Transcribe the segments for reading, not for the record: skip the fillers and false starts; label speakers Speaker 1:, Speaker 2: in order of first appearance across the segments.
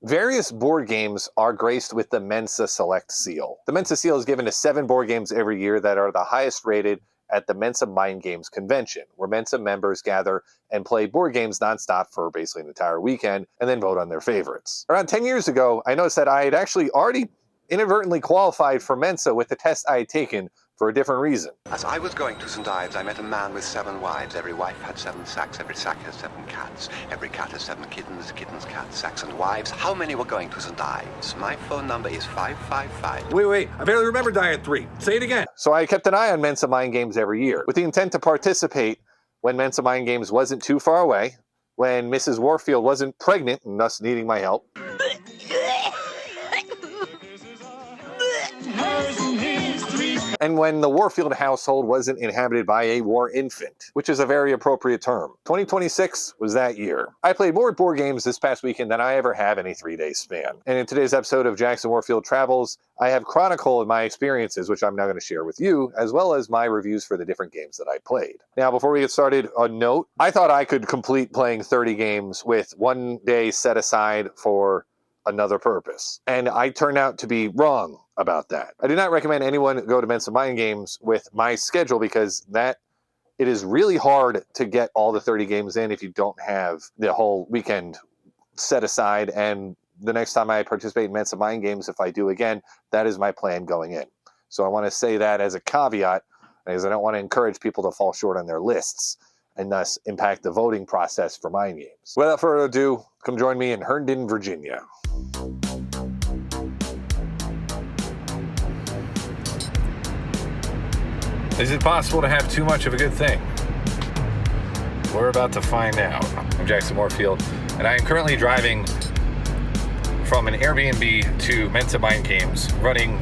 Speaker 1: Various board games are graced with the Mensa Select seal. The Mensa seal is given to 7 board games every year that are the highest rated at the Mensa Mind Games convention, where Mensa members gather and play board games nonstop for basically an entire weekend and then vote on their favorites. Around 10 years ago, I noticed that I had actually already inadvertently qualified for Mensa with the test I had taken for a different reason.
Speaker 2: As I was going to St. Ives, I met a man with 7 wives. Every wife had 7 sacks. Every sack has 7 cats. Every cat has 7 kittens. Kittens, cats, sacks, and wives. How many were going to St. Ives? My phone number is 555.
Speaker 3: Wait. I barely remember Diet 3. Say it again.
Speaker 1: So I kept an eye on Mensa Mind Games every year, with the intent to participate when Mensa Mind Games wasn't too far away, when Mrs. Warfield wasn't pregnant and thus needing my help, and when the Warfield household wasn't inhabited by a war infant, which is a very appropriate term. 2026 was that year. I played more board games this past weekend than I ever have in a 3-day span. And in today's episode of Jackson Warfield Travels, I have chronicled my experiences, which I'm now going to share with you, as well as my reviews for the different games that I played. Now, before we get started, a note. I thought I could complete playing 30 games with 1 day set aside for another purpose. And I turned out to be wrong about that. I do not recommend anyone go to Mensa Mind Games with my schedule because it is really hard to get all the 30 games in if you don't have the whole weekend set aside. And the next time I participate in Mensa Mind Games, if I do again, that is my plan going in. So I want to say that as a caveat, because I don't want to encourage people to fall short on their lists and thus impact the voting process for Mind Games. Without further ado, come join me in Herndon, Virginia.
Speaker 3: Is it possible to have too much of a good thing? We're about to find out. I'm Jackson Warfield, and I am currently driving from an Airbnb to Mensa Mind Games, running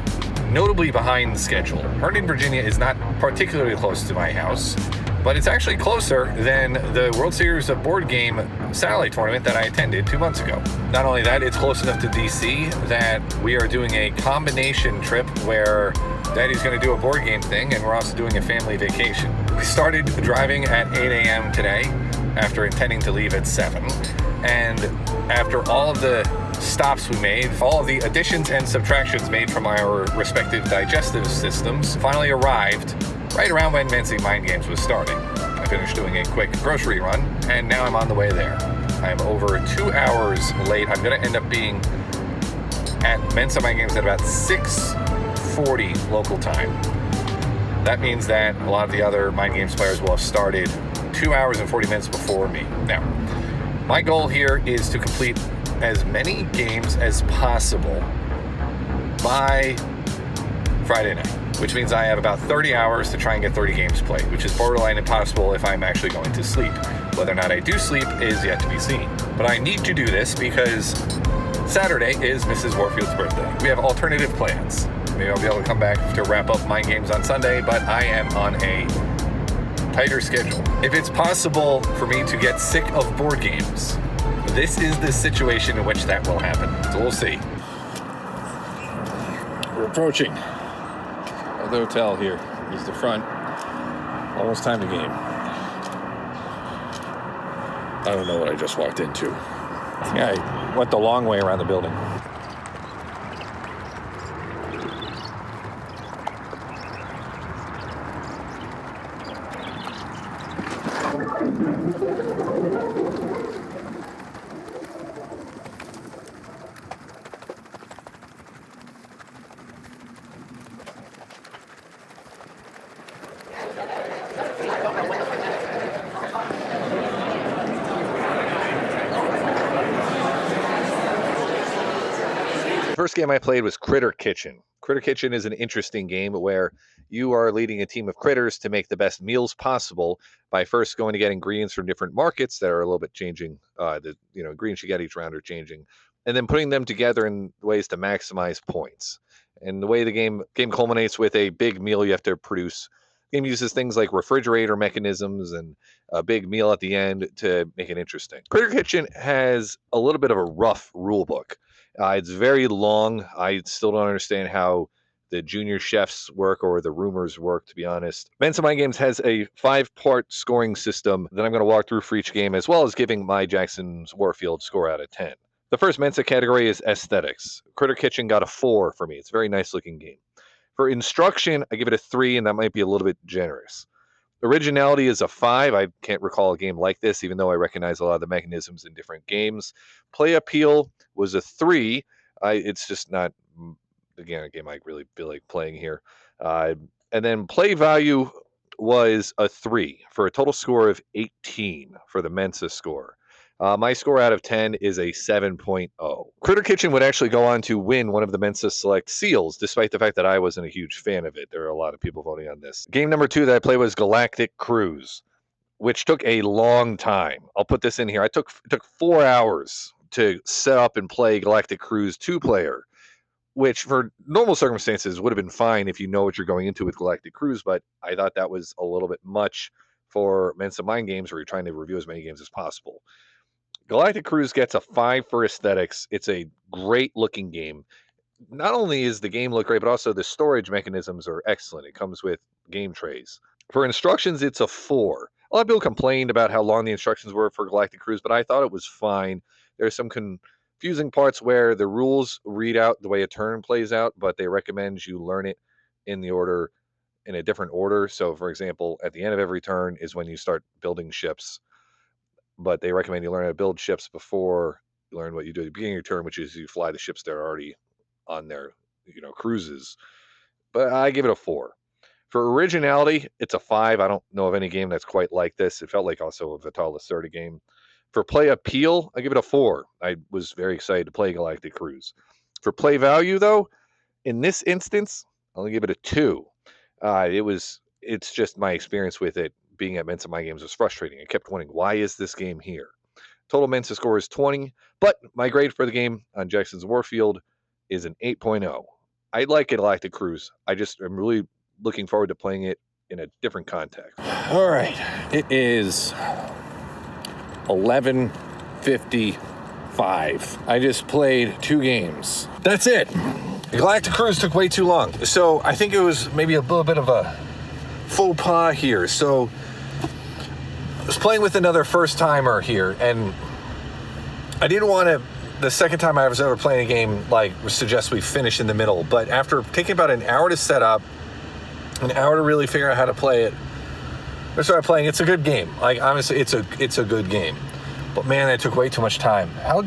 Speaker 3: notably behind the schedule. Herndon, Virginia is not particularly close to my house, but it's actually closer than the World Series of Board Game satellite tournament that I attended 2 months ago. Not only that, it's close enough to DC that we are doing a combination trip where Daddy's going to do a board game thing and we're also doing a family vacation. We started driving at 8 a.m. today after intending to leave at 7. And after all of the stops we made, all of the additions and subtractions made from our respective digestive systems, finally arrived right around when Mensa Mind Games was starting. I finished doing a quick grocery run, and now I'm on the way there. I'm over 2 hours late. I'm going to end up being at Mensa Mind Games at about 6:40 local time. That means that a lot of the other Mind Games players will have started 2 hours and 40 minutes before me. Now, my goal here is to complete as many games as possible by Friday night, which means I have about 30 hours to try and get 30 games played, which is borderline impossible if I'm actually going to sleep. Whether or not I do sleep is yet to be seen. But I need to do this because Saturday is Mrs. Warfield's birthday. We have alternative plans. Maybe I'll be able to come back to wrap up Mind Games on Sunday, but I am on a tighter schedule. If it's possible for me to get sick of board games, this is the situation in which that will happen. So we'll see. We're approaching the hotel. Here is the front. Almost time to game. I don't know what I just walked into. Yeah, I went the long way around the building.
Speaker 1: First game I played was Critter Kitchen. Critter Kitchen is an interesting game where you are leading a team of critters to make the best meals possible by first going to get ingredients from different markets that are a little bit changing. The ingredients you get each round are changing, and then putting them together in ways to maximize points. And the way the game culminates with a big meal you have to produce. The game uses things like refrigerator mechanisms and a big meal at the end to make it interesting. Critter Kitchen has a little bit of a rough rule book. It's very long. I still don't understand how the junior chefs work or the roomers work, to be honest. Mensa Mind Games has a 5-part scoring system that I'm going to walk through for each game, as well as giving my Jackson's Warfield score out of 10. The first Mensa category is aesthetics. Critter Kitchen got a 4 for me. It's a very nice looking game. For instruction, I give it a 3, and that might be a little bit generous. Originality is a 5. I can't recall a game like this, even though I recognize a lot of the mechanisms in different games. Play appeal was a 3. It's just not, again, a game I really feel like playing here. And then play value was a 3 for a total score of 18 for the Mensa score. My score out of 10 is a 7.0. Critter Kitchen would actually go on to win one of the Mensa Select seals, despite the fact that I wasn't a huge fan of it. There are a lot of people voting on this. Game number 2 that I played was Galactic Cruise, which took a long time. I'll put this in here. It took 4 hours to set up and play Galactic Cruise 2-player, which for normal circumstances would have been fine if you know what you're going into with Galactic Cruise, but I thought that was a little bit much for Mensa Mind Games, where you're trying to review as many games as possible. Galactic Cruise gets a 5 for aesthetics. It's a great looking game. Not only is the game look great, but also the storage mechanisms are excellent. It comes with game trays. For instructions, it's a 4. A lot of people complained about how long the instructions were for Galactic Cruise, but I thought it was fine. There's some confusing parts where the rules read out the way a turn plays out, but they recommend you learn it in a different order. So, for example, at the end of every turn is when you start building ships, but they recommend you learn how to build ships before you learn what you do at the beginning of your turn, which is you fly the ships that are already on their cruises. But I give it a 4. For originality, it's a 5. I don't know of any game that's quite like this. It felt like also a Vital Lacerda game. For play appeal, I give it a 4. I was very excited to play Galactic Cruise. For play value, though, in this instance, I'll give it a 2. It's just my experience with it being at Mensa Mind Games was frustrating. I kept wondering, why is this game here? Total Mensa score is 20, but my grade for the game on Jackson's Warfield is an 8.0. I like Galactic Cruise. I just am really looking forward to playing it in a different context. All right. It is 11:55. I just played 2 games. That's it. Galactic Cruise took way too long. So I think it was maybe a little bit of a faux pas here. So I was playing with another first-timer here, and I didn't want to, the second time I was ever playing a game, suggest we finish in the middle. But after taking about an hour to set up, an hour to really figure out how to play it, I started playing. It's a good game. Honestly, it's a good game. But man, it took way too much time. How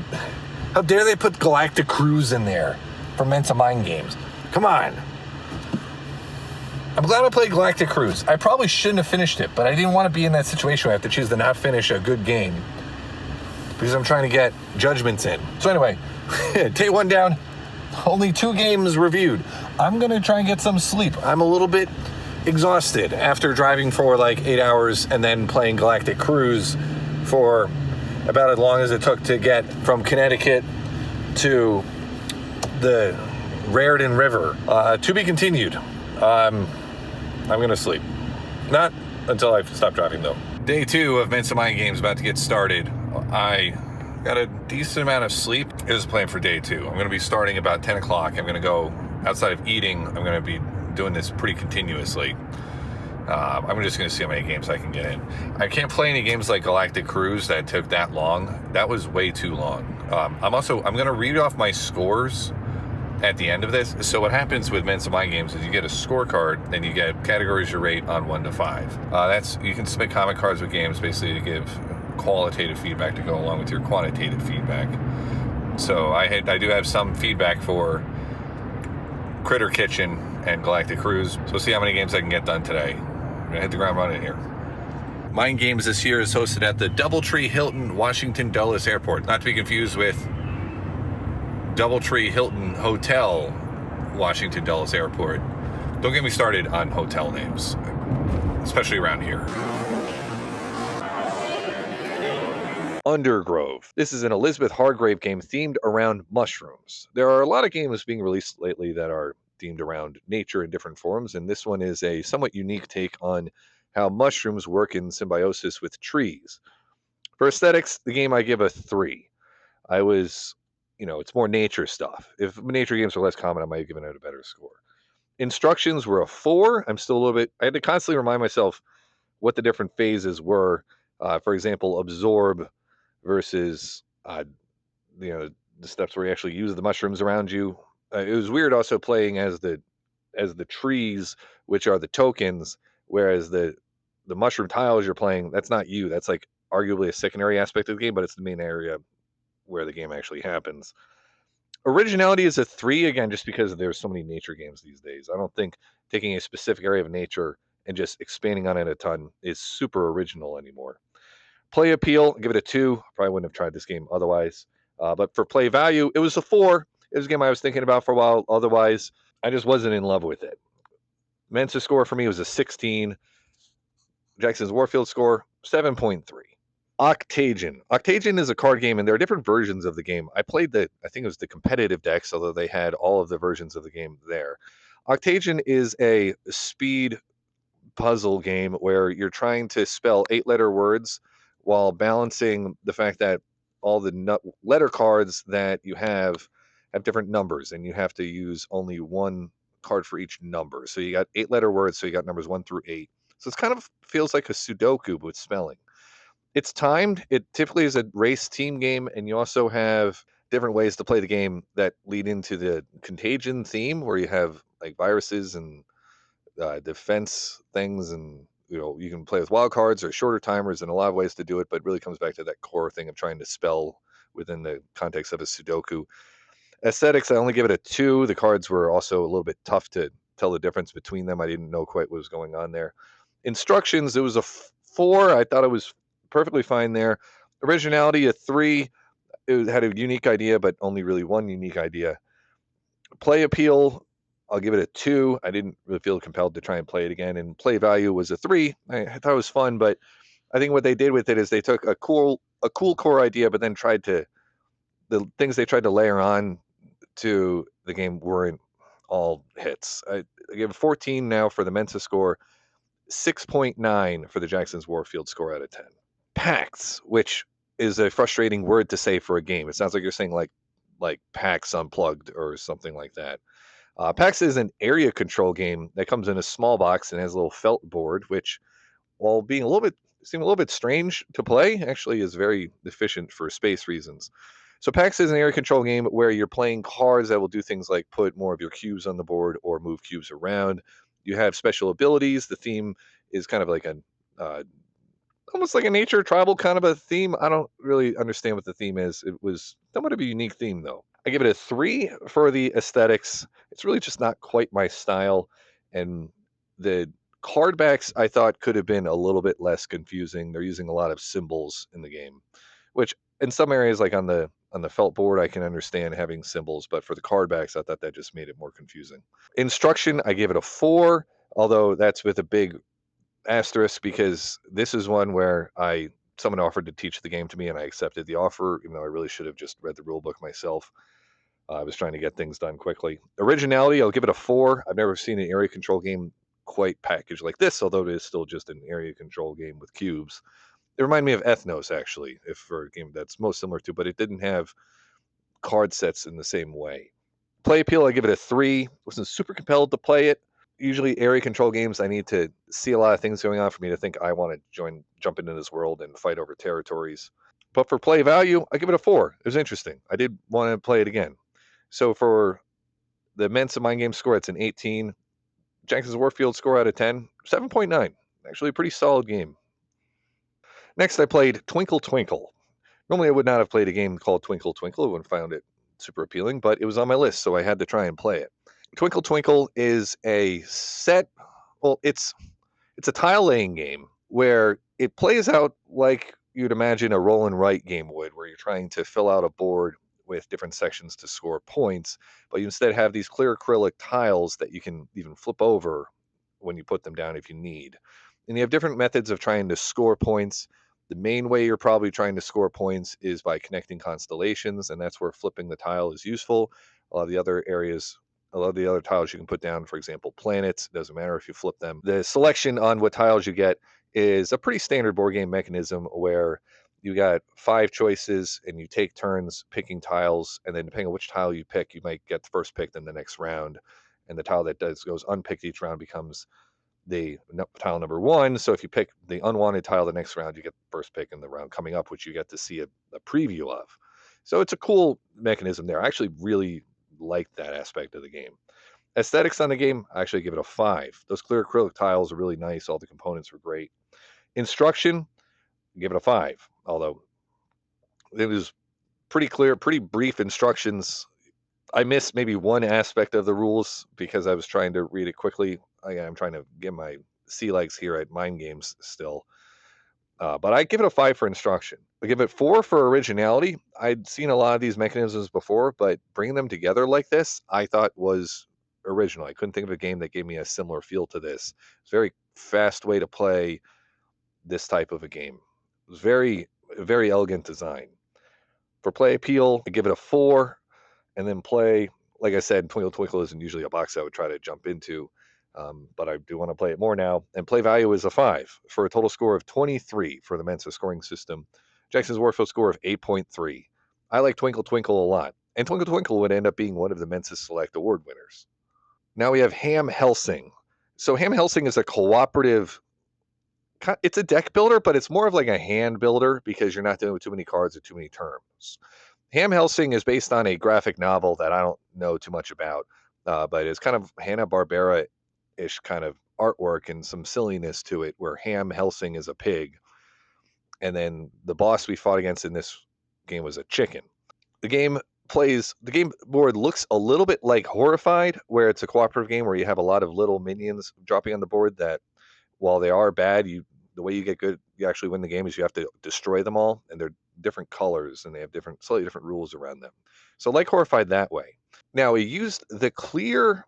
Speaker 1: dare they put Galactic Cruise in there for Mensa Mind Games? Come on. I'm glad I played Galactic Cruise. I probably shouldn't have finished it, but I didn't want to be in that situation where I have to choose to not finish a good game because I'm trying to get judgments in. So anyway, take one down. Only 2 games reviewed. I'm going to try and get some sleep. I'm a little bit exhausted after driving for 8 hours and then playing Galactic Cruise for about as long as it took to get from Connecticut to the Raritan River. To be continued. I'm going to sleep. Not until I stop driving, though. Day 2 of Mensa Mind Games about to get started. I got a decent amount of sleep. It was planned for day 2. I'm going to be starting about 10 o'clock. I'm going to go outside of eating. I'm going to be doing this pretty continuously. I'm just going to see how many games I can get in. I can't play any games like Galactic Cruise that took that long. That was way too long. I'm going to read off my scores at the end of this. So what happens with Mensa Mind Games is you get a scorecard, and you get categories you rate on 1 to 5. You can submit comment cards with games basically to give qualitative feedback to go along with your quantitative feedback. So I do have some feedback for Critter Kitchen and Galactic Cruise. So we'll see how many games I can get done today. I'm gonna hit the ground running here. Mind Games this year is hosted at the Doubletree Hilton Washington Dulles Airport, not to be confused with Doubletree Hilton Hotel Washington Dulles Airport. Don't get me started on hotel names, especially around here. Undergrove. This is an Elizabeth Hargrave game themed around mushrooms. There are a lot of games being released lately that are themed around nature in different forms, and this one is a somewhat unique take on how mushrooms work in symbiosis with trees. For aesthetics, the game I give a 3. It's more nature stuff. If nature games were less common, I might have given it a better score. Instructions were a 4. I had to constantly remind myself what the different phases were. For example, absorb versus, the steps where you actually use the mushrooms around you. It was weird also playing as the trees, which are the tokens, whereas the mushroom tiles you're playing, that's not you. That's like arguably a secondary aspect of the game, but it's the main area where the game actually happens. Originality is a 3, again, just because there's so many nature games these days. I don't think taking a specific area of nature and just expanding on it a ton is super original anymore. Play appeal, give it a 2. Probably wouldn't have tried this game otherwise. But for play value, it was a 4. It was a game I was thinking about for a while. Otherwise, I just wasn't in love with it. Mensa score for me was a 16. Jackson's Warfield score, 7.3. Octagion. Octagion is a card game, and there are different versions of the game. I played I think it was the competitive decks, although they had all of the versions of the game there. Octagion is a speed puzzle game where you're trying to spell 8-letter words while balancing the fact that all the letter cards that you have different numbers, and you have to use only one card for each number. So you got 8-letter words, so you got numbers 1 through 8. So it's kind of feels like a Sudoku with spelling. It's timed. It typically is a race team game, and you also have different ways to play the game that lead into the Contagion theme, where you have like viruses and defense things, and you can play with wild cards or shorter timers, and a lot of ways to do it. But it really comes back to that core thing of trying to spell within the context of a Sudoku. Aesthetics, I only give it a 2. The cards were also a little bit tough to tell the difference between them. I didn't know quite what was going on there. Instructions, it was a 4. I thought it was perfectly fine there. Originality, a 3. It had a unique idea, but only really one unique idea. Play appeal, I'll give it a 2. I didn't really feel compelled to try and play it again. And play value was a 3. I thought it was fun, but I think what they did with it is they took a cool core idea, but then the things they tried to layer on to the game weren't all hits. I give it 14 now for the Mensa score, 6.9 for the Jackson's Warfield score out of 10. Pacts, which is a frustrating word to say for a game. It sounds like you're saying like Pacts Unplugged or something like that. Pacts is an area control game that comes in a small box and has a little felt board, which, while being seem a little bit strange to play, actually is very efficient for space reasons. So Pacts is an area control game where you're playing cards that will do things like put more of your cubes on the board or move cubes around. You have special abilities. The theme is kind of like almost like a nature tribal kind of a theme. I don't really understand what the theme is. It was somewhat of a unique theme, though. I give it a 3 for the aesthetics. It's really just not quite my style. And the card backs, I thought, could have been a little bit less confusing. They're using a lot of symbols in the game, which in some areas, like on the felt board, I can understand having symbols, but for the card backs, I thought that just made it more confusing. Instruction, I gave it a 4, although that's with a big asterisk, because this is one where someone offered to teach the game to me, and I accepted the offer, even though I really should have just read the rule book myself. I was trying to get things done quickly. Originality, I'll give it a 4. I've never seen an area control game quite packaged like this, although it is still just an area control game with cubes. It reminded me of Ethnos, actually, if for a game that's most similar to, but it didn't have card sets in the same way. Play appeal, I give it a 3. Wasn't super compelled to play it. Usually area control games, I need to see a lot of things going on for me to think I want to jump into this world and fight over territories. But for play value, I give it a 4. It was interesting. I did want to play it again. So for the Mensa Mind Games score, it's an 18. Jackson's Warfield score out of 10, 7.9. Actually a pretty solid game. Next, I played Twinkle Twinkle. Normally, I would not have played a game called Twinkle Twinkle. I wouldn't found it super appealing, but it was on my list, so I had to try and play it. Twinkle Twinkle is it's a tile laying game where it plays out like you'd imagine a roll and write game would, where you're trying to fill out a board with different sections to score points, but you instead have these clear acrylic tiles that you can even flip over when you put them down if you need. And you have different methods of trying to score points. The main way you're probably trying to score points is by connecting constellations, and that's where flipping the tile is useful. A lot of the other tiles you can put down, for example, planets, it doesn't matter if you flip them. The selection on what tiles you get is a pretty standard board game mechanism where you got 5 choices and you take turns picking tiles, and then depending on which tile you pick, you might get the first pick in the next round, and the tile that goes unpicked each round becomes the tile number 1. So if you pick the unwanted tile the next round, you get the first pick in the round coming up, which you get to see a preview of. So it's a cool mechanism there. I actually really like that aspect of the game. Aesthetics on the game, I actually give it a 5. Those clear acrylic tiles are really nice. All the components were great. Instruction, give it a 5. Although it was pretty clear, pretty brief instructions. I missed maybe one aspect of the rules because I was trying to read it quickly. I'm trying to get my sea legs here at Mind Games still. But I give it a 5 for instruction. I give it 4 for originality. I'd seen a lot of these mechanisms before, but bringing them together like this, I thought was original. I couldn't think of a game that gave me a similar feel to this. It's a very fast way to play this type of a game. It was very elegant design. For play appeal, I give it a 4. And then play, like I said, Twinkle Twinkle isn't usually a box I would try to jump into, but I do want to play it more now. And play value is a 5 for a total score of 23 for the Mensa scoring system. Jackson's Warfield score of 8.3. I like Twinkle Twinkle a lot, and Twinkle Twinkle would end up being one of the Mensa Select Award winners. Now we have Helsing. So Helsing is a cooperative. It's a deck builder, but it's more of like a hand builder because you're not dealing with too many cards or too many terms. Helsing is based on a graphic novel that I don't know too much about, but it's kind of Hanna-Barbera-ish kind of artwork and some silliness to it, where Helsing is a pig, and then the boss we fought against in this game was a chicken. The game board looks a little bit like Horrified, where it's a cooperative game where you have a lot of little minions dropping on the board that, while they are bad, the way you get good, you actually win the game is you have to destroy them all, and they're different colors and they have slightly different rules around them. So like Horrified that way. Now we used the clear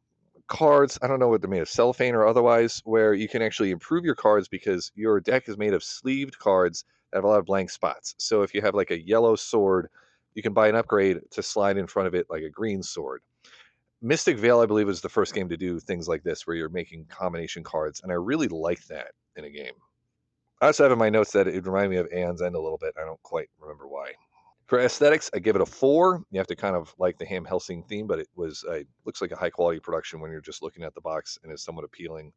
Speaker 1: cards. I don't know what they're made of, cellophane or otherwise, where you can actually improve your cards because your deck is made of sleeved cards that have a lot of blank spots. So if you have like a yellow sword, you can buy an upgrade to slide in front of it like a green sword. Mystic Vale, I believe, was the first game to do things like this, where you're making combination cards, and I really like that in a game. I also have in my notes that it reminded me of Aeon's End a little bit. I don't quite remember why. For aesthetics, I give it a 4. You have to kind of like the Helsing theme, but it looks like a high quality production when you're just looking at the box, and is somewhat appealing.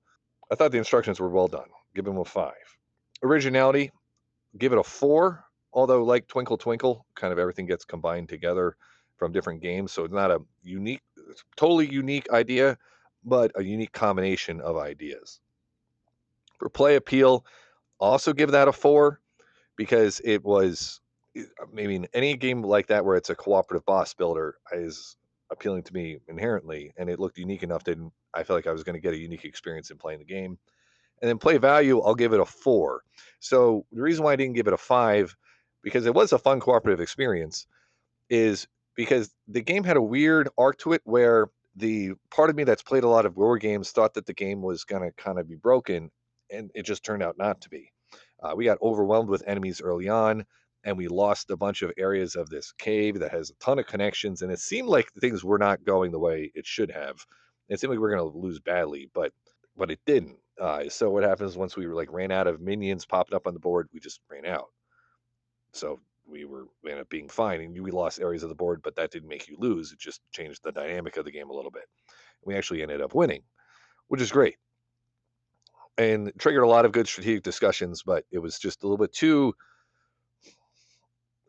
Speaker 1: I thought the instructions were well done. Give them a 5. Originality, give it a 4. Although, like Twinkle Twinkle, kind of everything gets combined together from different games, so it's not a totally unique idea, but a unique combination of ideas. For play appeal, also give that a 4 because it was, any game like that where it's a cooperative boss builder is appealing to me inherently, and it looked unique enough that I felt like I was going to get a unique experience in playing the game. And then play value, I'll give it a 4. So the reason why I didn't give it a 5, because it was a fun cooperative experience, is because the game had a weird arc to it where the part of me that's played a lot of war games thought that the game was going to kind of be broken, and it just turned out not to be. We got overwhelmed with enemies early on, and we lost a bunch of areas of this cave that has a ton of connections, and it seemed like things were not going the way it should have. It seemed like we were going to lose badly, but it didn't. So what happens once we ran out of minions popping up on the board, we just ran out. So we ended up being fine, and we lost areas of the board, but that didn't make you lose. It just changed the dynamic of the game a little bit. We actually ended up winning, which is great, and triggered a lot of good strategic discussions, but it was just a little bit too,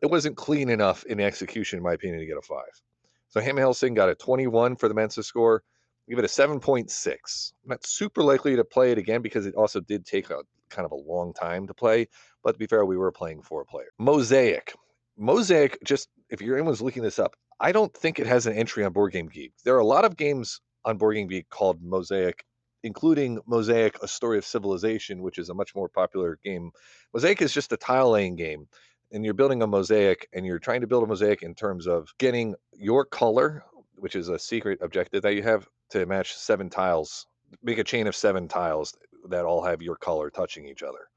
Speaker 1: it wasn't clean enough in execution, in my opinion, to get a 5. So Helsing got a 21 for the Mensa score. Give it a 7.6. I'm not super likely to play it again because it also did take a kind of a long time to play, but to be fair, we were playing 4 players. Mosaic, just if anyone's looking this up, I don't think it has an entry on Board Game Geek. There are a lot of games on Board Game Geek called Mosaic, including Mosaic: A Story of Civilization, which is a much more popular game. Mosaic is just a tile laying game, and you're building a mosaic, and you're trying to build a mosaic in terms of getting your color, which is a secret objective that you have, to match 7 tiles, make a chain of 7 tiles that all have your color touching each other.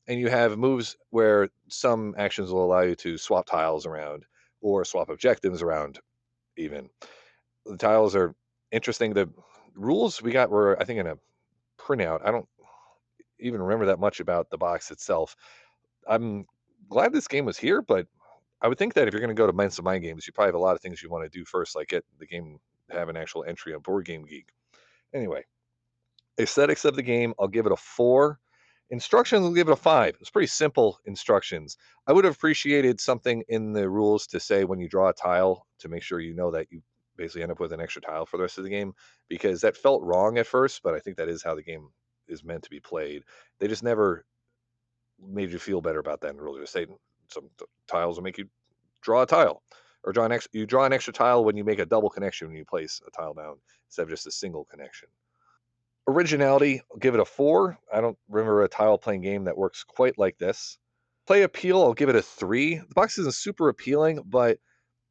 Speaker 1: And you have moves where some actions will allow you to swap tiles around or swap objectives around even. The tiles are interesting. The rules we got were, I think, in a printout. I don't even remember that much about the box itself. I'm glad this game was here, but I would think that if you're going to go to Mensa Mind Games, you probably have a lot of things you want to do first, like get the game, have an actual entry on Board Game Geek. Anyway, aesthetics of the game, I'll give it a 4. Instructions, will give it a 5. It's pretty simple instructions. I would have appreciated something in the rules to say when you draw a tile to make sure you know that you basically end up with an extra tile for the rest of the game, because that felt wrong at first, but I think that is how the game is meant to be played. They just never made you feel better about that in the rules. They say some tiles will make you draw a tile, or you draw an extra tile when you make a double connection when you place a tile down instead of just a single connection. Originality, I'll give it a 4. I don't remember a tile playing game that works quite like this. Play appeal, I'll give it a 3. The box isn't super appealing, but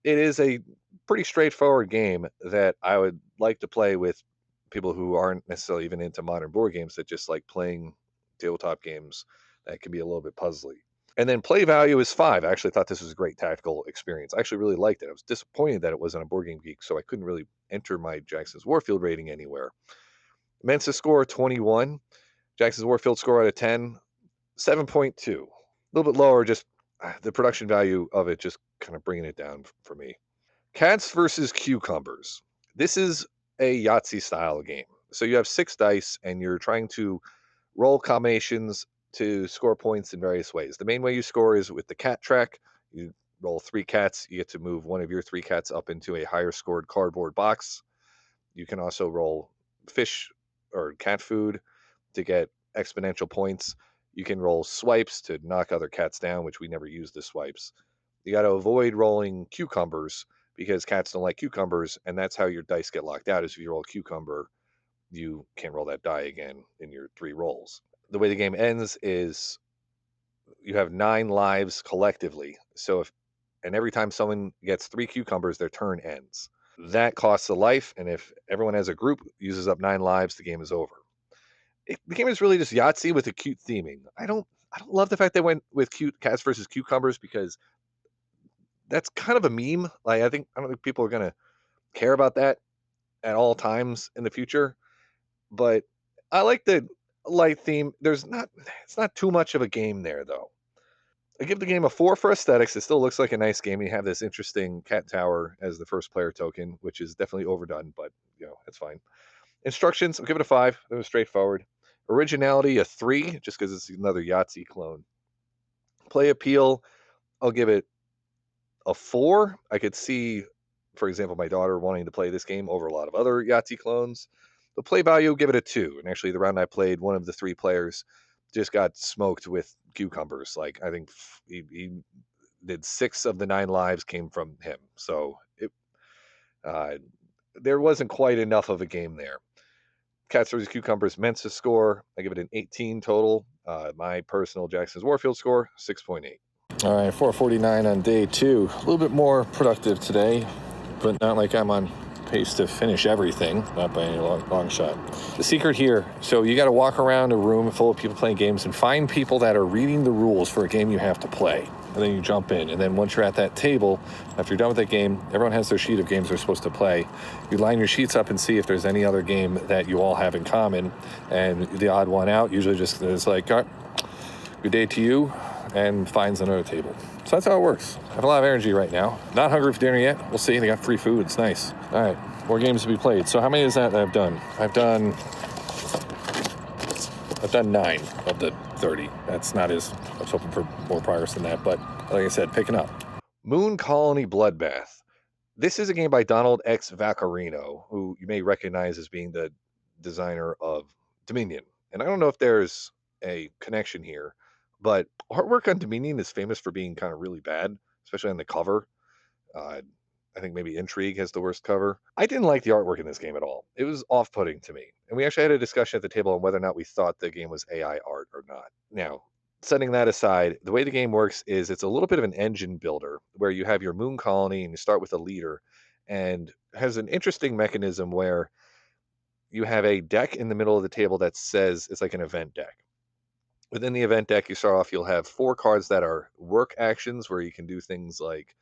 Speaker 1: it is a pretty straightforward game that I would like to play with people who aren't necessarily even into modern board games, that just like playing tabletop games that can be a little bit puzzly. And then play value is 5. I actually thought this was a great tactical experience. I actually really liked it. I was disappointed that it wasn't a Board Game Geek, so I couldn't really enter my Jackson's Warfield rating anywhere. Mensa score 21. Jackson's Warfield score out of 10, 7.2. A little bit lower, just the production value of it just kind of bringing it down for me. Cats versus Cucumbers. This is a Yahtzee style game. So you have 6 dice and you're trying to roll combinations to score points in various ways. The main way you score is with the cat track. You roll 3 cats. You get to move one of your 3 cats up into a higher scored cardboard box. You can also roll fish or cat food to get exponential points. You can roll swipes to knock other cats down, which we never use the swipes. You got to avoid rolling cucumbers because cats don't like cucumbers, and that's how your dice get locked out. Is if you roll a cucumber, you can't roll that die again in your 3 rolls. The way the game ends is you have 9 lives collectively. So every time someone gets 3 cucumbers, their turn ends. That costs a life, and if everyone as a group uses up 9 lives, the game is over. The game is really just Yahtzee with a cute theming. I don't love the fact they went with cute cats versus cucumbers, because that's kind of a meme. Like I don't think people are gonna care about that at all times in the future. But I like the light theme. It's not too much of a game there though. I give the game a 4 for aesthetics. It still looks like a nice game. You have this interesting cat tower as the first player token, which is definitely overdone, but it's fine. Instructions, I'll give it a 5. It was straightforward. Originality, a 3, just because it's another Yahtzee clone. Play appeal, I'll give it a 4. I could see, for example, my daughter wanting to play this game over a lot of other Yahtzee clones. The play value, I'll give it a 2. And actually, the round I played, one of the 3 players just got smoked with cucumbers. Like, I think he did 6 of the 9 lives came from him. So there wasn't quite enough of a game there. Cats vs. Cucumbers Mensa score, I give it an 18 total. My personal Jackson's Warfield score, 6.8.
Speaker 3: All right, 449 on day 2. A little bit more productive today, but not like I'm on pace to finish everything, not by any long shot. The secret here, so you got to walk around a room full of people playing games and find people that are reading the rules for a game you have to play. And then you jump in. And then once you're at that table, after you're done with that game, everyone has their sheet of games they're supposed to play. You line your sheets up and see if there's any other game that you all have in common. And the odd one out usually just is like, all right, good day to you, and finds another table. So that's how it works. I have a lot of energy right now. Not hungry for dinner yet. We'll see. They got free food. It's nice. All right, more games to be played. So how many is that I've done? I've done 9 of the 30. That's not as, I was hoping for more progress than that, but like I said, picking up.
Speaker 1: Moon Colony Bloodbath. This is a game by Donald X. Vaccarino, who you may recognize as being the designer of Dominion. And I don't know if there's a connection here, but artwork on Dominion is famous for being kind of really bad, especially on the cover. I think maybe Intrigue has the worst cover. I didn't like the artwork in this game at all. It was off-putting to me. And we actually had a discussion at the table on whether or not we thought the game was AI art or not. Now, setting that aside, the way the game works is it's a little bit of an engine builder where you have your moon colony and you start with a leader, and has an interesting mechanism where you have a deck in the middle of the table that says it's like an event deck. Within the event deck, you start off, you'll have 4 cards that are work actions where you can do things like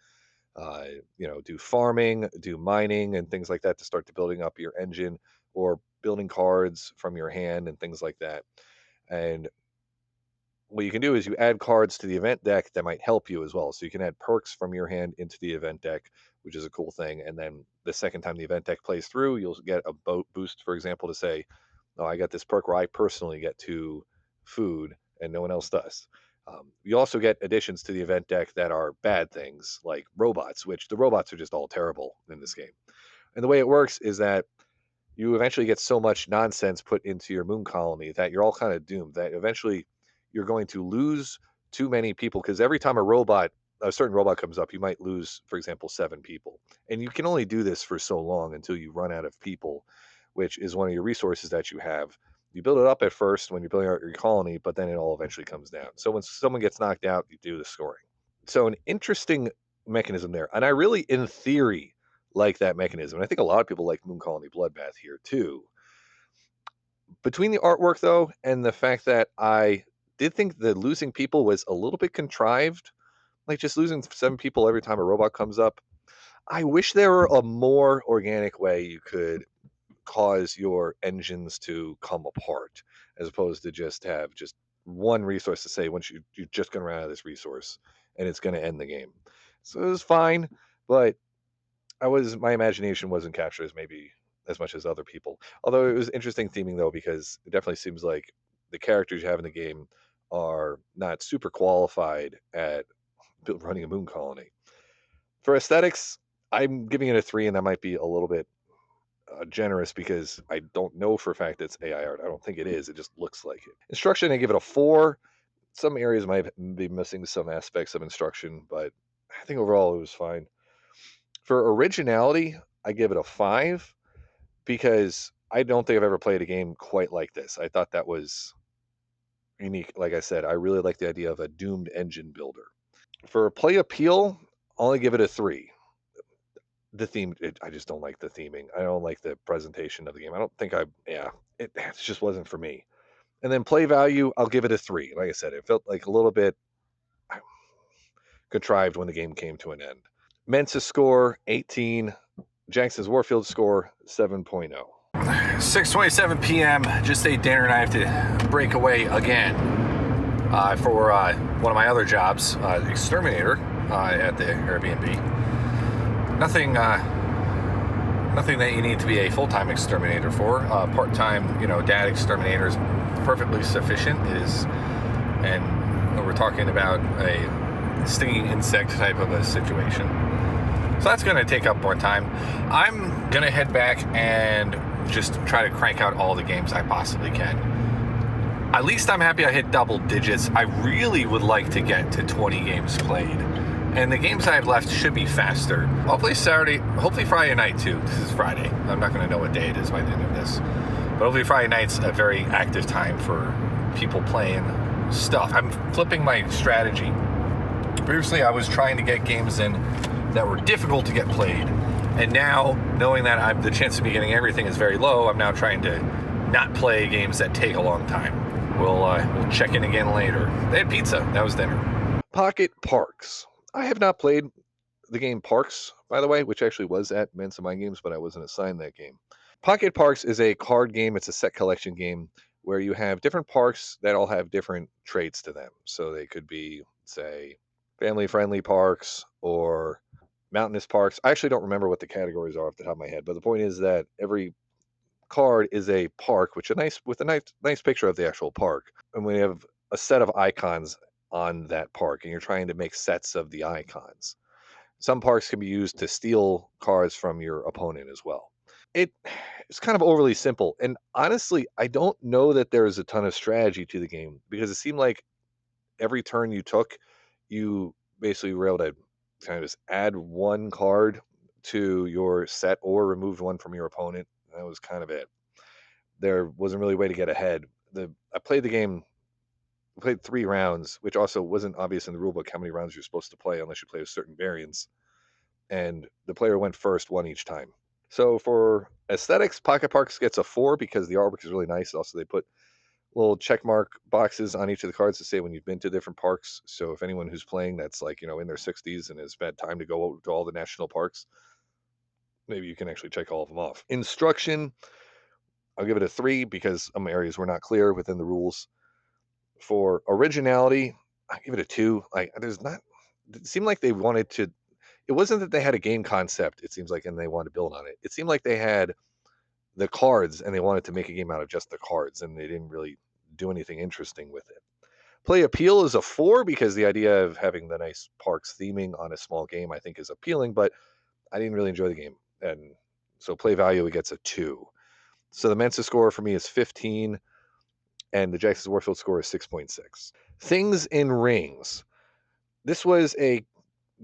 Speaker 1: do farming, do mining, and things like that to start to building up your engine, or building cards from your hand and things like that. And what you can do is you add cards to the event deck that might help you as well. So you can add perks from your hand into the event deck, which is a cool thing. And then the second time the event deck plays through, you'll get a boat boost, for example, to say, oh, I got this perk where I personally get 2 food and no one else does. You also get additions to the event deck that are bad things, like robots, which the robots are just all terrible in this game. And the way it works is that you eventually get so much nonsense put into your moon colony that you're all kind of doomed, that eventually you're going to lose too many people, because every time a certain robot comes up, you might lose, for example, 7 people. And you can only do this for so long until you run out of people, which is one of your resources that you have. You build it up at first when you're building out your colony, but then it all eventually comes down. So when someone gets knocked out, you do the scoring. So an interesting mechanism there. And I really, in theory, like that mechanism. And I think a lot of people like Moon Colony Bloodbath here too. Between the artwork, though, and the fact that I did think the losing people was a little bit contrived, like just losing 7 people every time a robot comes up, I wish there were a more organic way you could cause your engines to come apart, as opposed to just have just one resource to say once you're just going to run out of this resource and it's going to end the game. So it was fine, but my imagination wasn't captured as maybe as much as other people. Although it was interesting theming though, because it definitely seems like the characters you have in the game are not super qualified at running a moon colony. For aesthetics, I'm giving it a 3, and that might be a little bit generous because I don't know for a fact it's AI art. I don't think it is. It just looks like it. Instruction, I give it a 4. Some areas might be missing some aspects of instruction, but I think overall it was fine. For originality, I give it a 5 because I don't think I've ever played a game quite like this. I thought that was unique. Like I said, I really like the idea of a doomed engine builder. For play appeal, I'll only give it a 3. The theme, I just don't like the theming. I don't like the presentation of the game. I don't think it just wasn't for me. And then play value, I'll give it a 3. Like I said, it felt like a little bit contrived when the game came to an end. Mensa score 18. Jackson's Warfield score 7.0.
Speaker 3: 6:27 p.m. Just ate dinner and I have to break away again for one of my other jobs, exterminator at the Airbnb. Nothing that you need to be a full-time exterminator for. Part-time, dad exterminator is perfectly sufficient. And we're talking about a stinging insect type of a situation. So that's going to take up more time. I'm going to head back and just try to crank out all the games I possibly can. At least I'm happy I hit double digits. I really would like to get to 20 games played. And the games I have left should be faster. Hopefully Friday night too. This is Friday. I'm not going to know what day it is by the end of this. But hopefully Friday night's a very active time for people playing stuff. I'm flipping my strategy. Previously I was trying to get games in that were difficult to get played. And now, knowing that the chance of me getting everything is very low, I'm now trying to not play games that take a long time. We'll check in again later. They had pizza. That was dinner.
Speaker 1: PocketParks. I have not played the game Parks, by the way, which actually was at Mensa Mind Games, but I wasn't assigned that game. PocketParks is a card game. It's a set collection game where you have different parks that all have different traits to them. So they could be, say, family-friendly parks or mountainous parks. I actually don't remember what the categories are off the top of my head, but the point is that every card is a park, with a nice picture of the actual park. And we have a set of icons on that park, and you're trying to make sets of the icons. Some parks can be used to steal cards from your opponent as well. It's kind of overly simple, and honestly, I don't know that there's a ton of strategy to the game, because it seemed like every turn you took, you basically were able to kind of just add one card to your set or remove one from your opponent. That was kind of it. There wasn't really a way to get ahead. I played the game. We played 3 rounds, which also wasn't obvious in the rulebook how many rounds you're supposed to play unless you play with certain variants. And the player went first one each time. So for aesthetics, PocketParks gets a 4 because the artwork is really nice. Also, they put little check mark boxes on each of the cards to say when you've been to different parks. So if anyone who's playing that's like, in their 60s and has had time to go to all the national parks, maybe you can actually check all of them off. Instruction, I'll give it a 3 because some areas were not clear within the rules. For originality, I give it a 2. It seemed like they wanted to, it wasn't that they had a game concept, it seems like, and they wanted to build on it. It seemed like they had the cards and they wanted to make a game out of just the cards, and they didn't really do anything interesting with it. Play appeal is a 4 because the idea of having the nice parks theming on a small game I think is appealing, but I didn't really enjoy the game. And so play value, it gets a 2. So the Mensa score for me is 15, and the Jackson's Warfield score is 6.6. Things in Rings. This was a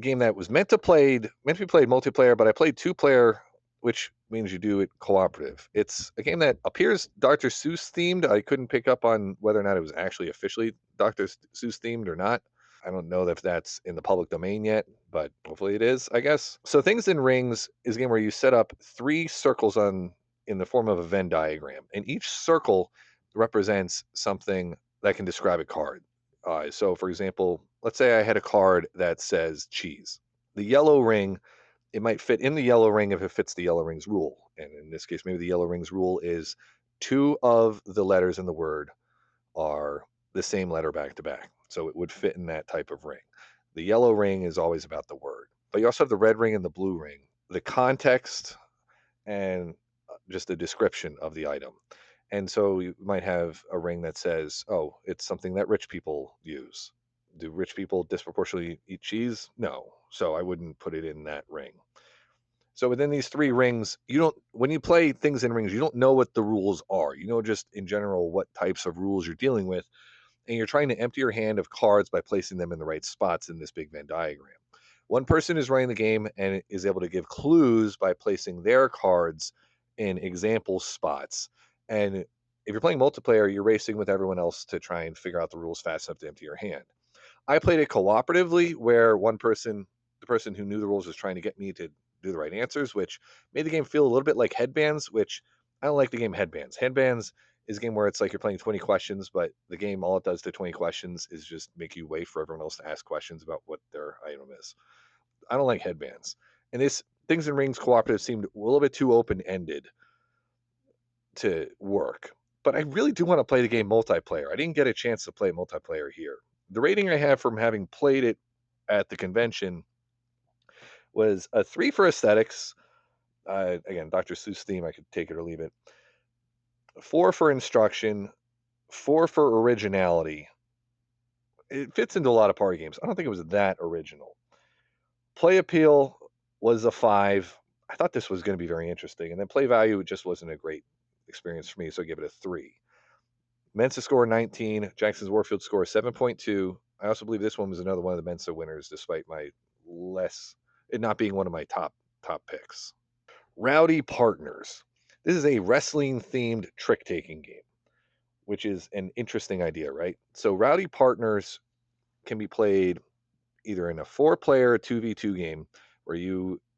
Speaker 1: game that was meant to be played multiplayer, but I played 2-player, which means you do it cooperative. It's a game that appears Dr. Seuss themed. I couldn't pick up on whether or not it was actually officially Dr. Seuss themed or not. I don't know if that's in the public domain yet, but hopefully it is, I guess. So Things in Rings is a game where you set up 3 circles in the form of a Venn diagram, and each circle represents something that can describe a card. So for example, let's say I had a card that says cheese. The yellow ring, it might fit in the yellow ring if it fits the yellow ring's rule. And in this case, maybe the yellow ring's rule is 2 of the letters in the word are the same letter back to back. So it would fit in that type of ring. The yellow ring is always about the word. But you also have the red ring and the blue ring. The context and just a description of the item. And so you might have a ring that says, oh, it's something that rich people use. Do rich people disproportionately eat cheese? No. So I wouldn't put it in that ring. So within these 3 rings, when you play Things in Rings, you don't know what the rules are. You know just in general what types of rules you're dealing with. And you're trying to empty your hand of cards by placing them in the right spots in this big Venn diagram. One person is running the game and is able to give clues by placing their cards in example spots. And if you're playing multiplayer, you're racing with everyone else to try and figure out the rules fast enough to empty your hand. I played it cooperatively, where the person who knew the rules was trying to get me to do the right answers, which made the game feel a little bit like Headbands, which I don't like the game Headbands. Headbands is a game where it's like you're playing 20 questions, but the game, all it does to 20 questions is just make you wait for everyone else to ask questions about what their item is. I don't like Headbands. And this Things in Rings cooperative seemed a little bit too open-ended to work. But I really do want to play the game multiplayer. I didn't get a chance to play multiplayer here. The rating I have from having played it at the convention was a 3 for aesthetics. Again, Dr. Seuss theme, I could take it or leave it. 4 for instruction, 4 for originality. It fits into a lot of party games. I don't think it was that original. Play appeal was a 5. I thought this was going to be very interesting. And then play value just wasn't a great experience for me, so I give it a 3. Mensa score 19. Jackson's Warfield score 7.2. I also believe this one was another one of the Mensa winners, despite it not being one of my top picks. Rowdy Partners. This is a wrestling-themed trick-taking game, which is an interesting idea, right? So Rowdy Partners can be played either in a 4-player 2v2 game, where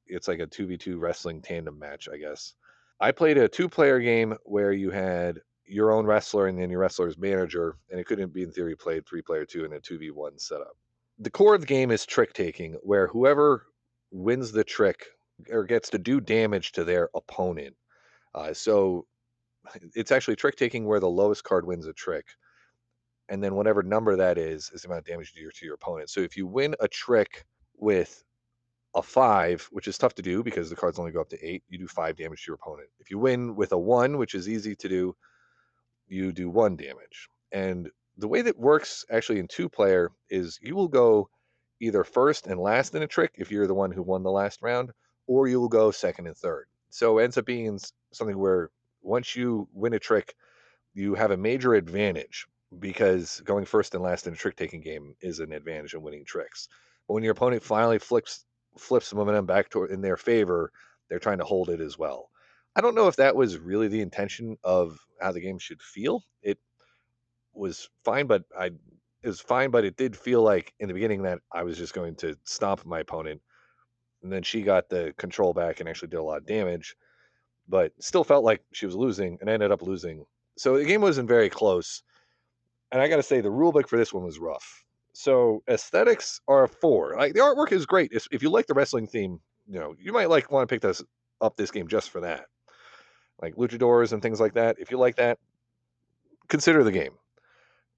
Speaker 1: it's like a 2v2 wrestling tandem match, I guess. I played a 2-player game where you had your own wrestler and then your wrestler's manager, and it couldn't be in theory played 3-player 2 in a 2v1 setup. The core of the game is trick taking, where whoever wins the trick or gets to do damage to their opponent. So it's actually trick taking where the lowest card wins a trick. And then whatever number that is the amount of damage you do to your opponent. So if you win a trick with a 5, which is tough to do because the cards only go up to 8, you do 5 damage to your opponent. If you win with a 1, which is easy to do, you do 1 damage. And the way that works actually in 2-player is you will go either first and last in a trick if you're the one who won the last round, or you will go second and third. So it ends up being something where once you win a trick, you have a major advantage, because going first and last in a trick-taking game is an advantage in winning tricks. But when your opponent finally flips the momentum back in their favor, they're trying to hold it as well. I don't know if that was really the intention of how the game should feel. It was fine, but it did feel like in the beginning that I was just going to stomp my opponent, and then she got the control back and actually did a lot of damage, but still felt like she was losing and ended up losing. So the game wasn't very close. And I got to say, the rulebook for this one was rough. So aesthetics are a 4. Like, the artwork is great. If you like the wrestling theme, you might want to pick this game just for that. Like luchadors and things like that. If you like that, consider the game.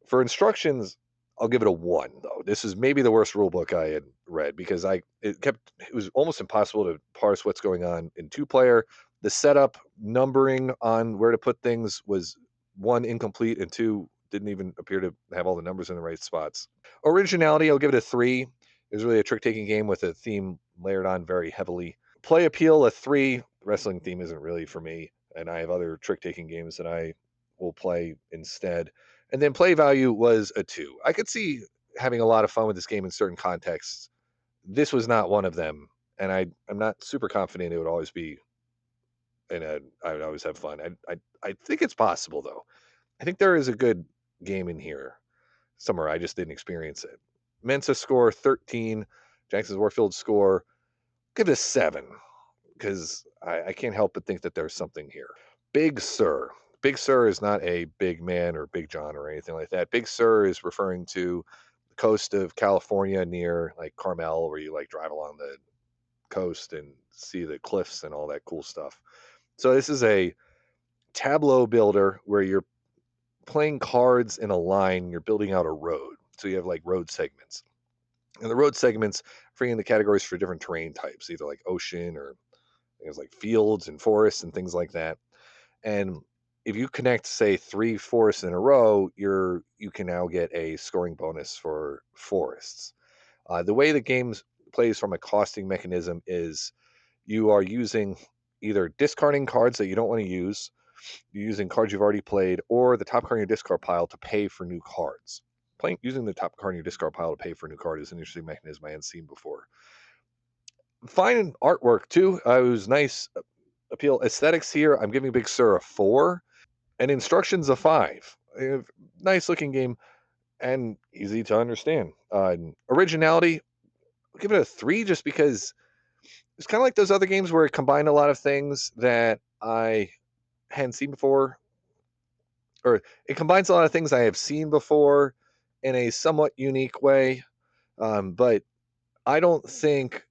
Speaker 1: For instructions, I'll give it a 1, though. This is maybe the worst rulebook I had read, because it was almost impossible to parse what's going on in 2-player. The setup numbering on where to put things was 1, incomplete, and 2, didn't even appear to have all the numbers in the right spots. Originality, I'll give it a 3. It was really a trick-taking game with a theme layered on very heavily. Play appeal, a 3. The wrestling theme isn't really for me, and I have other trick-taking games that I will play instead. And then play value was a 2. I could see having a lot of fun with this game in certain contexts. This was not one of them, and I'm not super confident it would always be, and I would always have fun. I think it's possible, though. I think there is a good game in here somewhere. I just didn't experience it. Mensa score 13. Jackson's Warfield score, give it a 7, because I can't help but think that there's something here. Big Sur. Big Sur is not a big man or Big John or anything like that. Big Sur is referring to the coast of California near like Carmel, where you like drive along the coast and see the cliffs and all that cool stuff. So this is a tableau builder where you're playing cards in a line, you're building out a road. So you have like road segments. And the road segments bring in the categories for different terrain types, either like ocean or things like fields and forests and things like that. And if you connect, say, 3 forests in a row, you can now get a scoring bonus for forests. The way the game plays from a costing mechanism is you are using either discarding cards that you don't want to use, you're using cards you've already played, or the top card in your discard pile to pay for new cards. Using the top card in your discard pile to pay for a new card is an interesting mechanism I hadn't seen before. Fine artwork too. It was nice appeal. Aesthetics here, I'm giving Big Sur a 4, and instructions a 5. Nice looking game and easy to understand. Originality, I'll give it a 3, just because it's kind of like those other games where it combined a lot of things that I hadn't seen before, or it combines a lot of things I have seen before in a somewhat unique way. But I don't think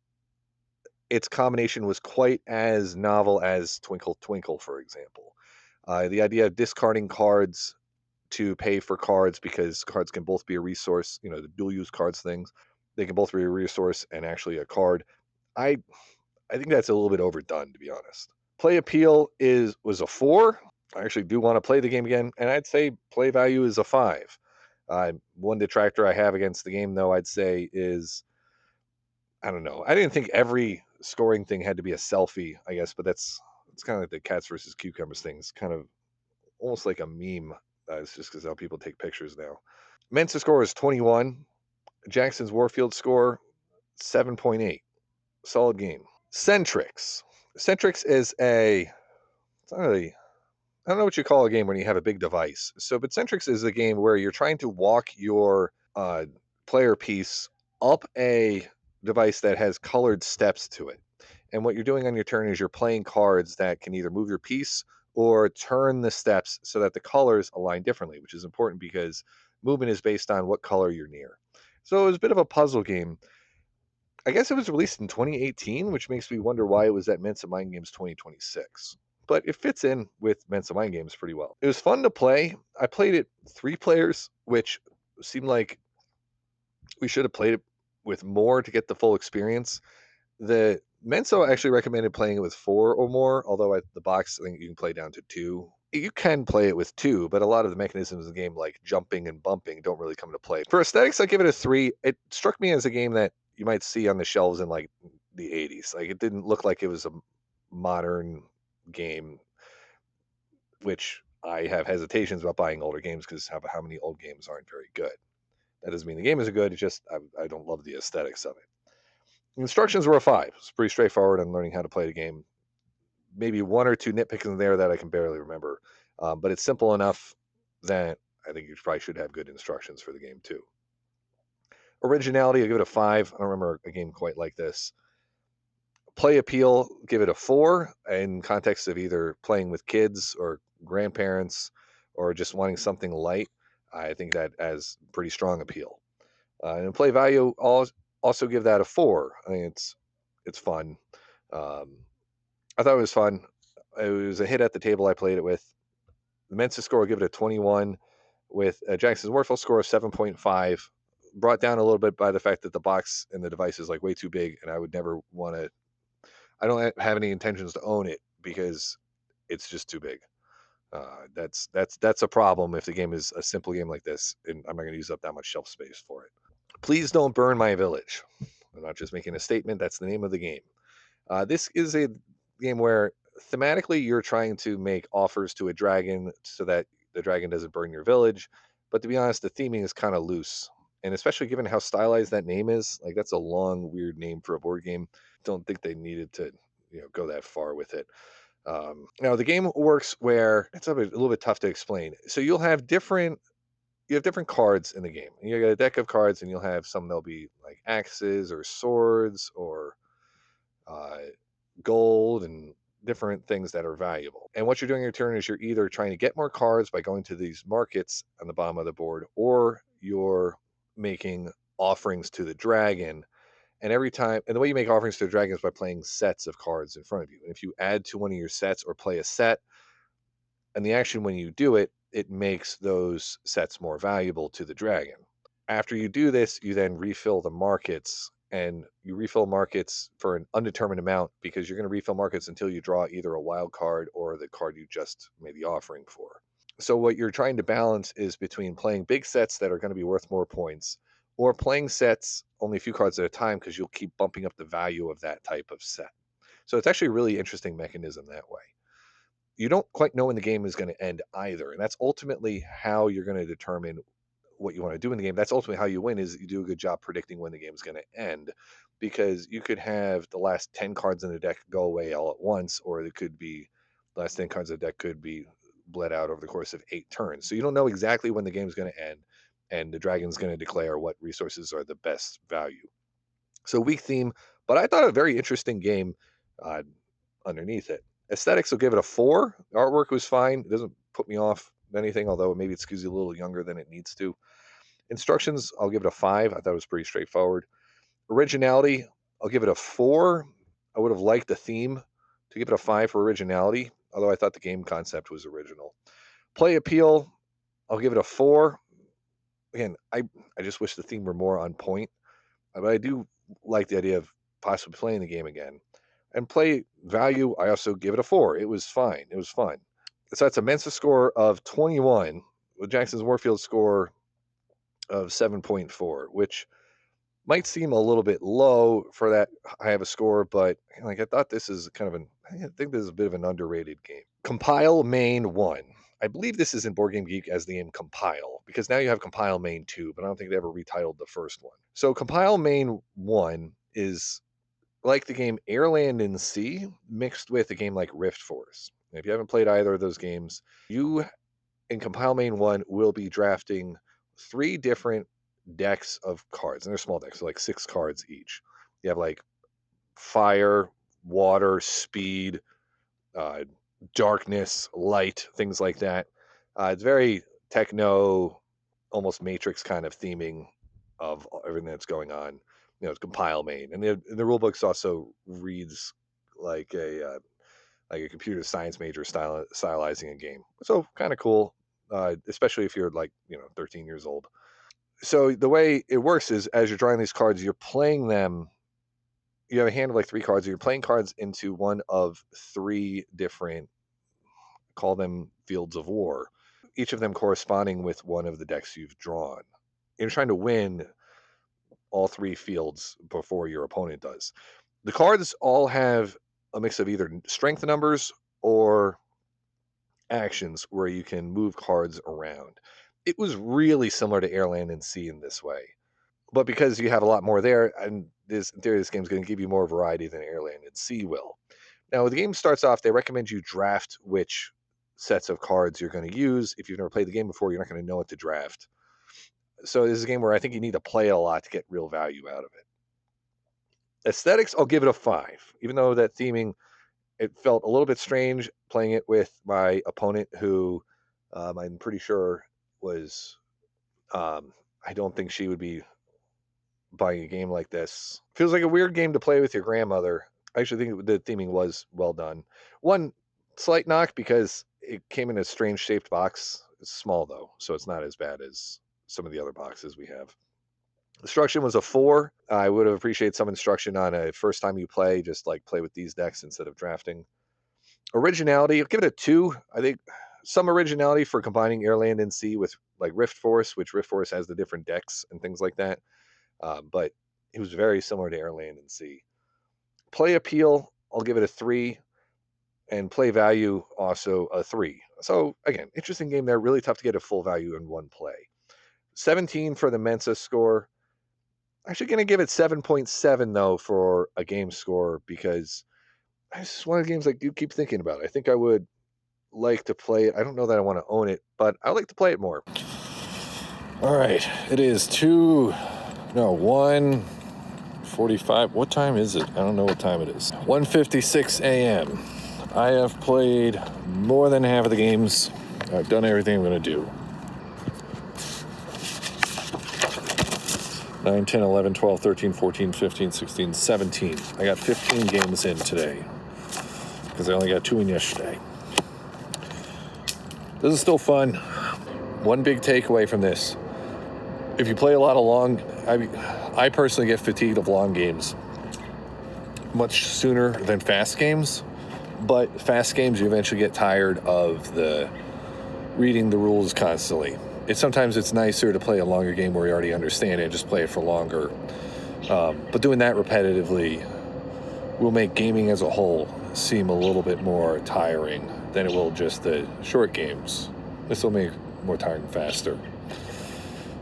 Speaker 1: its combination was quite as novel as Twinkle Twinkle, for example. The idea of discarding cards to pay for cards, because cards can both be a resource, the dual use cards things, they can both be a resource and actually a card. I think that's a little bit overdone, to be honest. Play appeal was a 4. I actually do want to play the game again, and I'd say play value is a 5. One detractor I have against the game, though, I'd say is, I don't know. I didn't think every scoring thing had to be a selfie, I guess, but it's kind of like the cats versus cucumbers thing. It's kind of almost like a meme. It's just because how people take pictures now. Mensa score is 21. Jackson's Warfield score 7.8. Solid game. Centrix. Centrix is it's not really, I don't know what you call a game when you have a big device. But Centrix is a game where you're trying to walk your player piece up a device that has colored steps to it. And what you're doing on your turn is you're playing cards that can either move your piece or turn the steps so that the colors align differently, which is important because movement is based on what color you're near. So it was a bit of a puzzle game. I guess it was released in 2018, which makes me wonder why it was at Mensa Mind Games 2026. But it fits in with Mensa Mind Games pretty well. It was fun to play. I played it 3 players, which seemed like we should have played it with more to get the full experience. The Mensa actually recommended playing it with 4 or more, although at the box, I think you can play down to 2. You can play it with 2, but a lot of the mechanisms of the game, like jumping and bumping, don't really come into play. For aesthetics, I give it a 3. It struck me as a game that you might see on the shelves in like the 80s. Like, it didn't look like it was a modern game, which I have hesitations about buying older games because how many old games aren't very good. That doesn't mean the game isn't good. It's just I don't love the aesthetics of it. Instructions were a 5. It's pretty straightforward on learning how to play the game. Maybe 1 or 2 nitpicks in there that I can barely remember. But it's simple enough that I think you probably should have good instructions for the game too. Originality, I'll give it a 5. I don't remember a game quite like this. Play appeal, give it a 4 in context of either playing with kids or grandparents or just wanting something light. I think that has pretty strong appeal. And play value, also give that a 4. I think it's fun. I thought it was fun. It was a hit at the table I played it with. The Mensa score, I'll give it a 21, with Jackson's Warfield score of 7.5. Brought down a little bit by the fact that the box and the device is like way too big, and I would never want to. I don't have any intentions to own it because it's just too big. That's a problem if the game is a simple game like this, and I'm not going to use up that much shelf space for it. Please don't burn my village. I'm not just making a statement. That's the name of the game. This is a game where thematically you're trying to make offers to a dragon so that the dragon doesn't burn your village. But to be honest, the theming is kind of loose. And especially given how stylized that name is, like that's a long, weird name for a board game. Don't think they needed to, go that far with it. Now the game works where it's a little bit tough to explain. So you have different cards in the game. You got a deck of cards, and you'll have some that'll be like axes or swords or uh, gold and different things that are valuable. And what you're doing in your turn is you're either trying to get more cards by going to these markets on the bottom of the board, or you're making offerings to the dragon. And the way you make offerings to the dragon is by playing sets of cards in front of you. And if you add to one of your sets or play a set, and the action when you do it, it makes those sets more valuable to the dragon. After you do this, you then refill the markets, and you refill markets for an undetermined amount because you're going to refill markets until you draw either a wild card or the card you just made the offering for. So what you're trying to balance is between playing big sets that are going to be worth more points, or playing sets only a few cards at a time because you'll keep bumping up the value of that type of set. So it's actually a really interesting mechanism that way. You don't quite know when the game is going to end either, and that's ultimately how you're going to determine what you want to do in the game. That's ultimately how you win, is you do a good job predicting when the game's going to end, because you could have the last 10 cards in the deck go away all at once, or it could be the last 10 cards in the deck could be bled out over the course of 8 turns. So you don't know exactly when the game's going to end, and the dragon's going to declare what resources are the best value. So weak theme, but I thought a very interesting game underneath it. Aesthetics will give it a 4. Artwork was fine. It doesn't put me off anything, although maybe it skews you a little younger than it needs to. Instructions, I'll give it a 5. I thought it was pretty straightforward. Originality, I'll give it a 4. I would have liked the theme to give it a 5 for originality, although I thought the game concept was original. Play appeal, I'll give it a 4. Again, I just wish the theme were more on point, but I do like the idea of possibly playing the game again. And play value, I also give it a 4. It was fine. It was fun. So that's a Mensa score of 21, with Jackson's Warfield score of 7.4, which might seem a little bit low for that high of a score, but I thought this is I think this is a bit of an underrated game. Compile Main 1. I believe this is in Board Game Geek as the name Compile, because now you have Compile Main 2, but I don't think they ever retitled the first one. So Compile Main 1 is like the game Air, Land, and Sea mixed with a game like Rift Force. And if you haven't played either of those games, you in Compile Main 1 will be drafting 3 different decks of cards, and they're small decks, so like 6 cards each. You have like fire, water, speed, darkness, light, things like that. It's very techno, almost Matrix kind of theming of everything that's going on. It's Compile Main, and the rule books also reads like a computer science major stylizing a game. So kind of cool, especially if you're 13 years old. So the way it works is, as you're drawing these cards, you're playing them. You have a hand of like 3 cards. You're playing cards into one of 3 different, call them fields of war, each of them corresponding with one of the decks you've drawn. You're trying to win all 3 fields before your opponent does. The cards all have a mix of either strength numbers or actions where you can move cards around. It was really similar to Air, Land, and Sea in this way. But because you have a lot more there, and in theory, this game's going to give you more variety than Air, Land, and Sea will. Now, the game starts off, they recommend you draft which sets of cards you're going to use. If you've never played the game before, you're not going to know what to draft. So this is a game where I think you need to play a lot to get real value out of it. Aesthetics, I'll give it a 5. Even though that theming, it felt a little bit strange playing it with my opponent, who I'm pretty sure was, I don't think she would be buying a game like this. Feels like a weird game to play with your grandmother. I actually think the theming was well done. One slight knock, because it came in a strange shaped box. It's small though, so it's not as bad as some of the other boxes we have. Instruction was a 4. I would have appreciated some instruction on a first time you play, just like play with these decks instead of drafting. Originality, I'll give it a 2. I think some originality for combining air, land, and sea with like Rift Force, which Rift Force has the different decks and things like that. But it was very similar to air, land, and sea. Play appeal, I'll give it a 3. And play value, also a 3. So again, interesting game there. Really tough to get a full value in one play. 17 for the Mensa score. Actually going to give it 7.7 though for a game score, because it's just one of the games I do keep thinking about. I think I would like to play it. I don't know that I want to own it, but I like to play it more.
Speaker 3: All right, it is 1:45. What time is it? I don't know what time it is. 1:56 a.m. I have played more than half of the games. I've done everything I'm going to do. 9, 10, 11, 12, 13, 14, 15, 16, 17. I got 15 games in today because I only got 2 in yesterday. This is still fun. One big takeaway from this. If you play a lot of long, I personally get fatigued of long games much sooner than fast games. But fast games, you eventually get tired of the reading the rules constantly. Sometimes it's nicer to play a longer game where you already understand it and just play it for longer. But doing that repetitively will make gaming as a whole seem a little bit more tiring than it will just the short games. This will make it more tiring faster.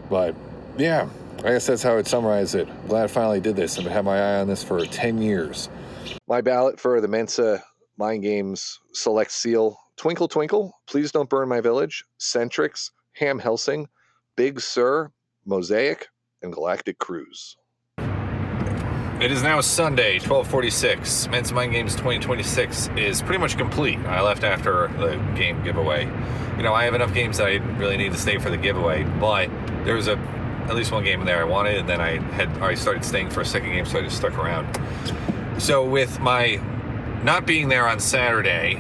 Speaker 3: But yeah, I guess that's how I'd summarize it. I'm glad I finally did this. I've had my eye on this for 10 years.
Speaker 1: My ballot for the Mensa Mind Games Select Seal: Twinkle Twinkle, Please Don't Burn My Village, Centrix, Helsing, Big Sur, Mosaic, and Galactic Cruise.
Speaker 3: It is now Sunday, 12:46. Mensa Mind Games 2026 is pretty much complete. I left after the game giveaway. You know, I have enough games that I didn't really need to stay for the giveaway, but there was at least one game in there I wanted, and then I started staying for a second game, so I just stuck around. So with my not being there on Saturday,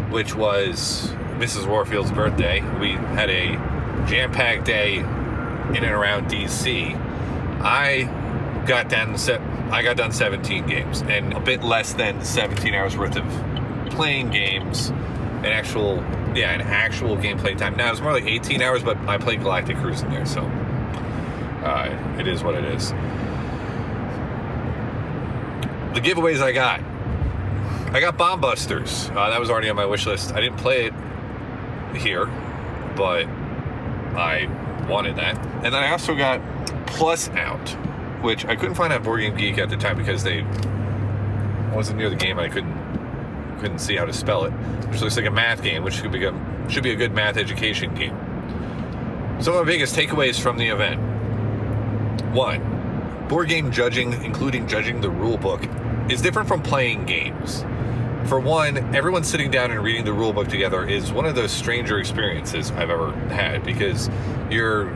Speaker 3: which was Mrs. Warfield's birthday, we had a jam-packed day in and around DC. I got done 17 games, and a bit less than 17 hours worth of playing games, an actual gameplay time. Now, it was more like 18 hours, but I played Galactic Cruise in there, so it is what it is. The giveaways I got Bomb Busters. That was already on my wish list. I didn't play it here, but I wanted that. And then I also got Plus Out, which I couldn't find on Board Game Geek at the time because I wasn't near the game and I couldn't see how to spell it. Which looks like a math game, which should be a good math education game. Some of the biggest takeaways from the event. 1, board game judging, including judging the rule book, is different from playing games. For one, everyone sitting down and reading the rule book together is one of those stranger experiences I've ever had, because you're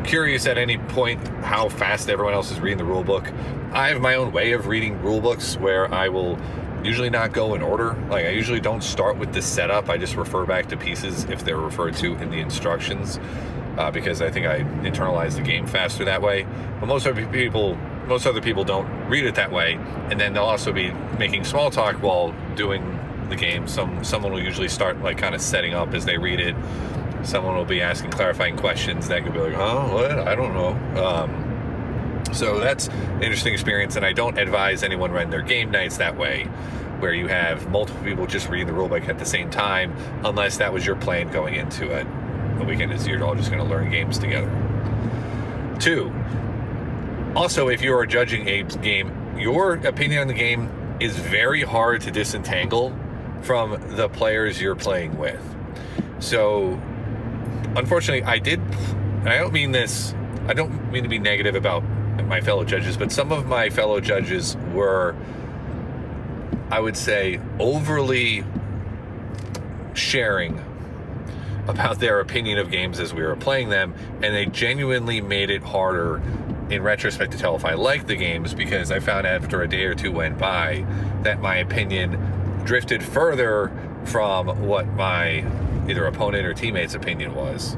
Speaker 3: curious at any point how fast everyone else is reading the rule book. I have my own way of reading rule books where I will usually not go in order. Like, I usually don't start with the setup. I just refer back to pieces if they're referred to in the instructions, because I think I internalize the game faster that way. But most other people don't read it that way, and then they'll also be making small talk while doing the game. Someone will usually start like kind of setting up as they read it. Someone will be asking clarifying questions that could be like, oh, what? I don't know. So that's an interesting experience, and I don't advise anyone run their game nights that way, where you have multiple people just reading the rulebook at the same time, unless that was your plan going into a weekend, is you're all just going to learn games together. 2, also, if you are judging a game, your opinion on the game is very hard to disentangle from the players you're playing with. So, unfortunately, I don't mean to be negative about my fellow judges, but some of my fellow judges were, I would say, overly sharing about their opinion of games as we were playing them, and they genuinely made it harder in retrospect to tell if I liked the games, because I found after a day or two went by that my opinion drifted further from what my either opponent or teammate's opinion was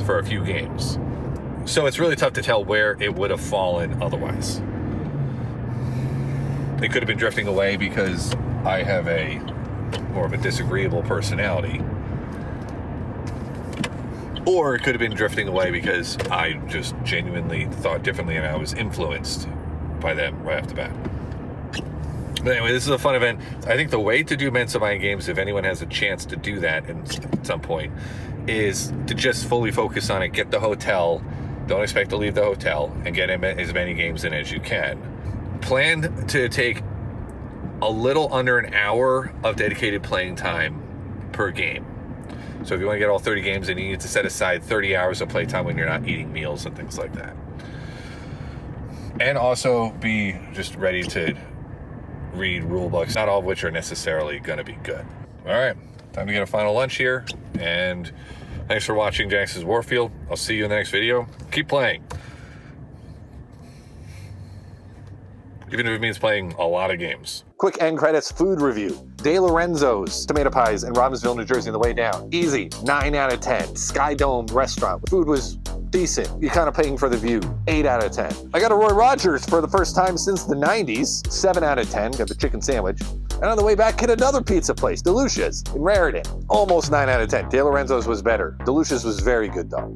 Speaker 3: for a few games. So it's really tough to tell where it would have fallen otherwise. It could have been drifting away because I have a more of a disagreeable personality. Or it could have been drifting away because I just genuinely thought differently and I was influenced by them right off the bat. But anyway, this is a fun event. I think the way to do Mensa Mind Games, if anyone has a chance to do that at some point, is to just fully focus on it, get the hotel, don't expect to leave the hotel, and get as many games in as you can. Plan to take a little under an hour of dedicated playing time per game. So if you want to get all 30 games in, you need to set aside 30 hours of playtime when you're not eating meals and things like that. And also be just ready to read rule books, not all of which are necessarily going to be good. All right, time to get a final lunch here. And thanks for watching Jax's Warfield. I'll see you in the next video. Keep playing. Even if it means playing a lot of games.
Speaker 1: Quick end credits food review. De Lorenzo's Tomato Pies in Robbinsville, New Jersey on the way down. Easy, 9 out of 10. Sky Dome restaurant. Food was decent. You're kind of paying for the view. 8 out of 10. I got a Roy Rogers for the first time since the 90s. 7 out of 10. Got the chicken sandwich. And on the way back, hit another pizza place, DeLucia's in Raritan. Almost 9 out of 10. De Lorenzo's was better. DeLucia's was very good though.